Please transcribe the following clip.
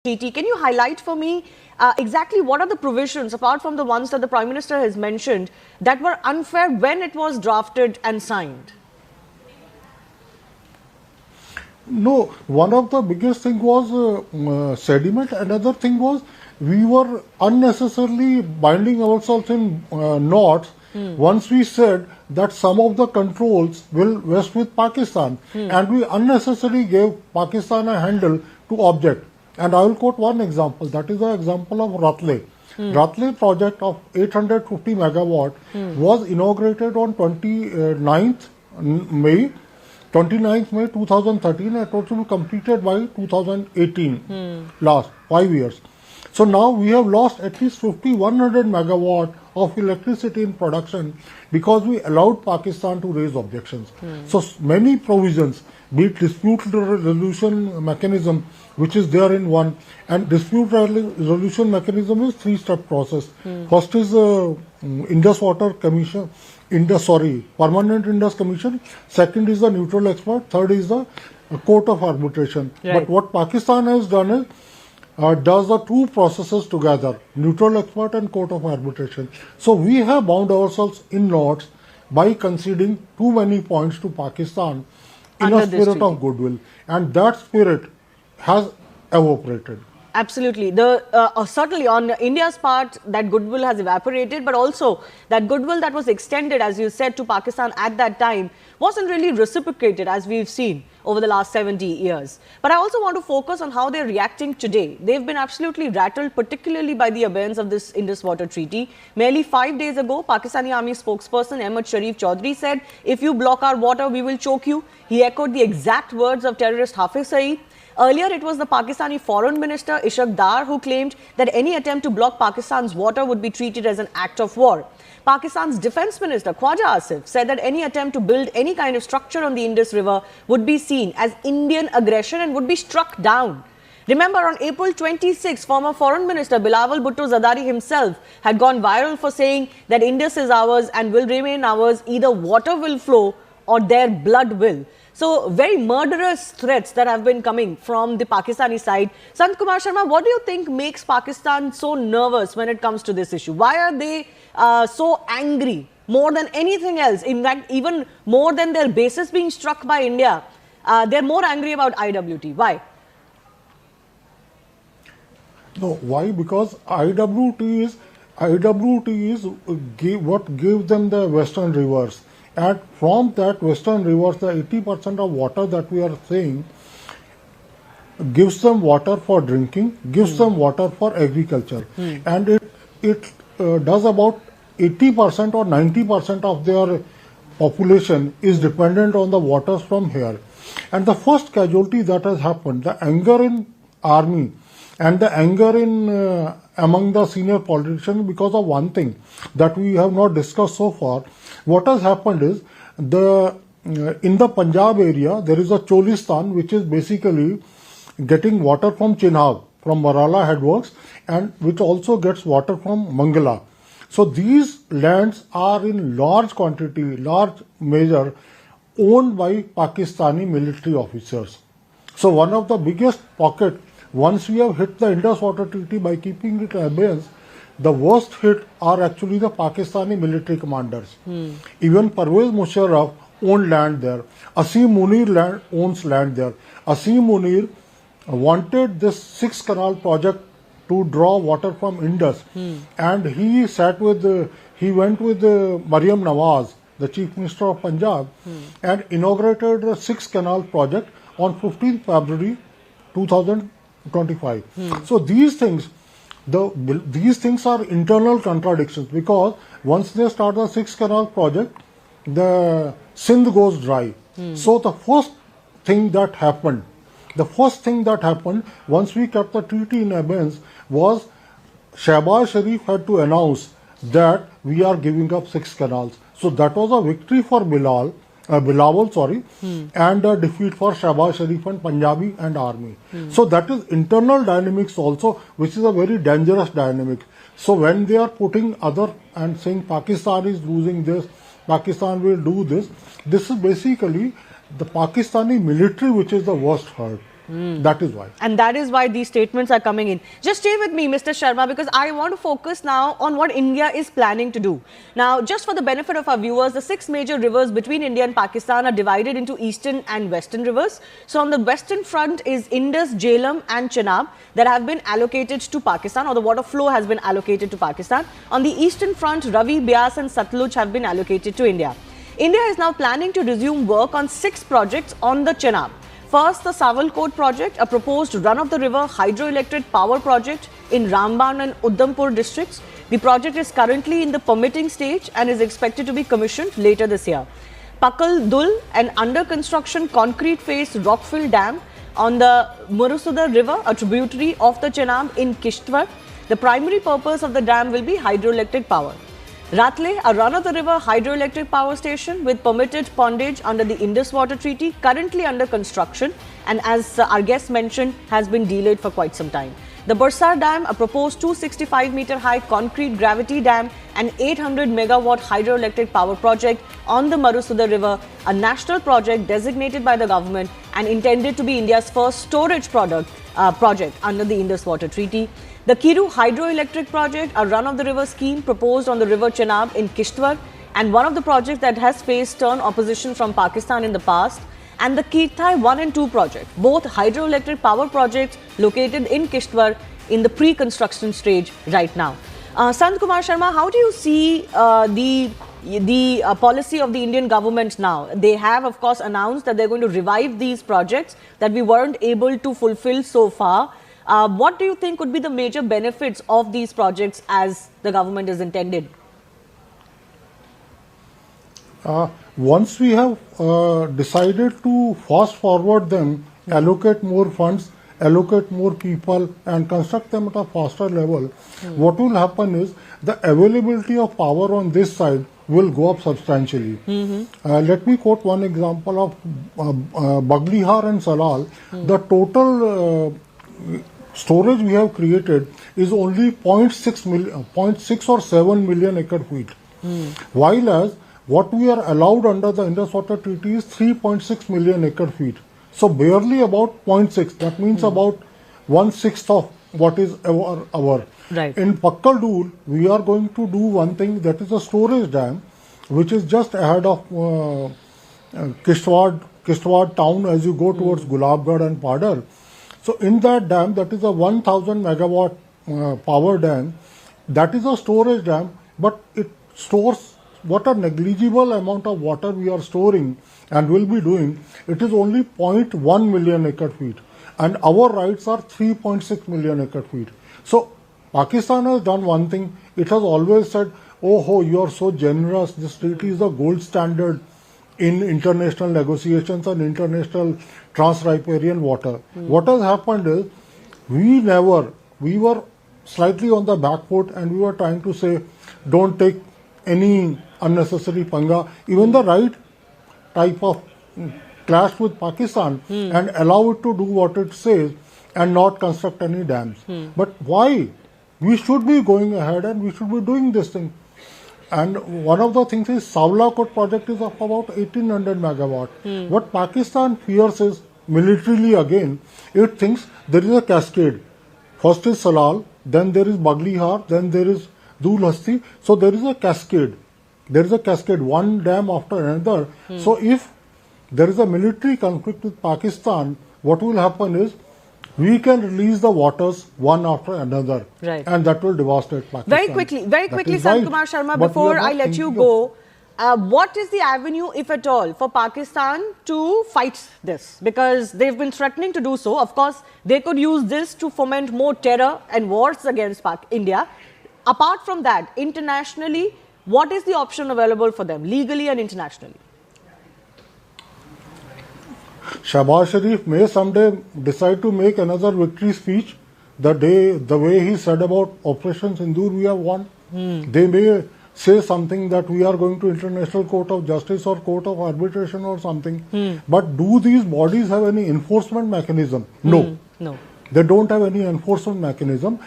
Treaty. Can you highlight for me exactly what are the provisions, apart from the ones that the Prime Minister has mentioned, that were unfair when it was drafted and signed? No, one of the biggest thing was sediment. Another thing was we were unnecessarily binding ourselves in knots once we said that some of the controls will rest with Pakistan, and we unnecessarily gave Pakistan a handle to object. And I will quote one example. That is the example of Ratle. Ratle project of 850 megawatt was inaugurated on 29th May 2013, and it was to be completed by 2018, last 5 years. So now we have lost at least 100 megawatt of electricity in production because we allowed Pakistan to raise objections. So many provisions, be it dispute resolution mechanism, which is there in one, and dispute resolution mechanism is three-step process. First is Indus Water Commission, Permanent Indus Commission. Second is the neutral expert. Third is the Court of Arbitration. Right. But what Pakistan has done is does the two processes together, neutral expert and Court of Arbitration. So we have bound ourselves in knots by conceding too many points to Pakistan in a spirit of goodwill, and that spirit has evaporated. Absolutely. Certainly on India's part, that goodwill has evaporated, but also that goodwill that was extended, as you said, to Pakistan at that time wasn't really reciprocated, as we've seen over the last 70 years. But I also want to focus on how they're reacting today. They've been absolutely rattled, particularly by the abeyance of this Indus Water Treaty. Merely 5 days ago, Pakistani Army spokesperson Ahmad Sharif Chaudhry said, "If you block our water, we will choke you." He echoed the exact words of terrorist Hafiz Saeed. Earlier, it was the Pakistani Foreign Minister Ishaq Dar who claimed that any attempt to block Pakistan's water would be treated as an act of war. Pakistan's Defence Minister Khwaja Asif said that any attempt to build any kind of structure on the Indus River would be seen as Indian aggression and would be struck down. Remember, on April 26, former Foreign Minister Bilawal Bhutto Zardari himself had gone viral for saying that Indus is ours and will remain ours. Either water will flow or their blood will. So, very murderous threats that have been coming from the Pakistani side. Sant Kumar Sharma, what do you think makes Pakistan so nervous when it comes to this issue? Why are they so angry more than anything else? In fact, even more than their bases being struck by India, they're more angry about IWT. Why? No, why? Because IWT is what gives them the western rivers. And from that western rivers, the 80% of water that we are saying gives them water for drinking, gives them water for agriculture. And it does about 80% or 90% of their population is dependent on the waters from here. And the first casualty that has happened, the anger in army and the anger in among the senior politicians, because of one thing that we have not discussed so far. What has happened is in the Punjab area there is a Cholistan, which is basically getting water from Chenab, from Marala headworks, and which also gets water from Mangala. So these lands are in large quantity, large measure owned by Pakistani military officers. So one of the biggest pocket, once we have hit the Indus Water Treaty by keeping it in abeyance, the worst hit are actually the Pakistani military commanders. Even Parvez Musharraf owned land there. Asim Munir owns land there. Asim Munir wanted this 6 canal project to draw water from Indus, and he went with Mariam Nawaz, the Chief Minister of Punjab, and inaugurated the 6 canal project on 15th February 2025. So these things are internal contradictions, because once they start the 6 canal project, the Sindh goes dry. So the first thing that happened once we kept the treaty in abeyance was Shehbaz Sharif had to announce that we are giving up 6 canals. So that was a victory for Bilawal, and a defeat for Shehbaz Sharif and Punjabi and army. So that is internal dynamics also, which is a very dangerous dynamic. So when they are putting other and saying Pakistan is losing this, Pakistan will do this, this is basically the Pakistani military which is the worst hurt. That is why. And that is why these statements are coming in. Just stay with me, Mr. Sharma, because I want to focus now on what India is planning to do. Now, just for the benefit of our viewers, the 6 major rivers between India and Pakistan are divided into eastern and western rivers. So, on the western front is Indus, Jhelum and Chenab that have been allocated to Pakistan, or the water flow has been allocated to Pakistan. On the eastern front, Ravi, Beas and Satluj have been allocated to India. India is now planning to resume work on 6 projects on the Chenab. First, the Sawalkot project, a proposed run-of-the-river hydroelectric power project in Ramban and Udhampur districts. The project is currently in the permitting stage and is expected to be commissioned later this year. Pakal Dul, an under-construction concrete face rockfill dam on the Murusudha River, a tributary of the Chenab in Kishtwar. The primary purpose of the dam will be hydroelectric power. Ratle, a run-of-the-river hydroelectric power station with permitted pondage under the Indus Waters Treaty, currently under construction and, as our guest mentioned, has been delayed for quite some time. The Bursar Dam, a proposed 265-meter high concrete gravity dam and 800-megawatt hydroelectric power project on the Marusudha River, a national project designated by the government and intended to be India's first storage project under the Indus Waters Treaty. The Kiru Hydroelectric Project, a run-of-the-river scheme proposed on the river Chenab in Kishtwar, and one of the projects that has faced stern opposition from Pakistan in the past. And the Kirthai 1 and 2 project, both hydroelectric power projects located in Kishtwar in the pre-construction stage right now. Sant Kumar Sharma, how do you see the policy of the Indian government now? They have, of course, announced that they're going to revive these projects that we weren't able to fulfill so far. What do you think would be the major benefits of these projects as the government is intended? Once we have decided to fast forward them, allocate more funds, allocate more people and construct them at a faster level, what will happen is the availability of power on this side will go up substantially. Let me quote one example of Baglihar and Salal. The total storage we have created is only 0.6 or 7 million acre feet. While as what we are allowed under the Indus Waters Treaty is 3.6 million acre feet. So barely about 0.6. That means about 1/6 of what is our. Right. In Pakkal Dul, we are going to do one thing, that is a storage dam, which is just ahead of Kishtwar town as you go towards Gulabgarh and Padar. So in that dam, that is a 1000 megawatt power dam. That is a storage dam, but it stores what a negligible amount of water we are storing and will be doing. It is only 0.1 million acre feet and our rights are 3.6 million acre feet. So Pakistan has done one thing. It has always said, oh, you are so generous. This treaty is the gold standard in international negotiations and international trans-riparian water. What has happened is we were slightly on the back foot and we were trying to say, don't take any unnecessary panga, even the right type of clash with Pakistan and allow it to do what it says and not construct any dams. But why? We should be going ahead and we should be doing this thing. And one of the things is Sawalkot project is of about 1800 megawatt. What Pakistan fears is militarily again, it thinks there is a cascade. First is Salal, then there is Baglihar, then there is Dulhasti. So there is a cascade. There is a cascade, one dam after another. So if there is a military conflict with Pakistan, what will happen is we can release the waters one after another. Right. And that will devastate Pakistan. Very quickly, Sant Kumar Sharma, before I let you go, what is the avenue, if at all, for Pakistan to fight this? Because they've been threatening to do so. Of course, they could use this to foment more terror and wars against India. Apart from that, internationally, what is the option available for them, legally and internationally? Shahbaz Sharif may someday decide to make another victory speech the way he said about Operation Sindoor we have won. They may say something that we are going to International Court of Justice or Court of Arbitration or something. But do these bodies have any enforcement mechanism? No. No. They don't have any enforcement mechanism.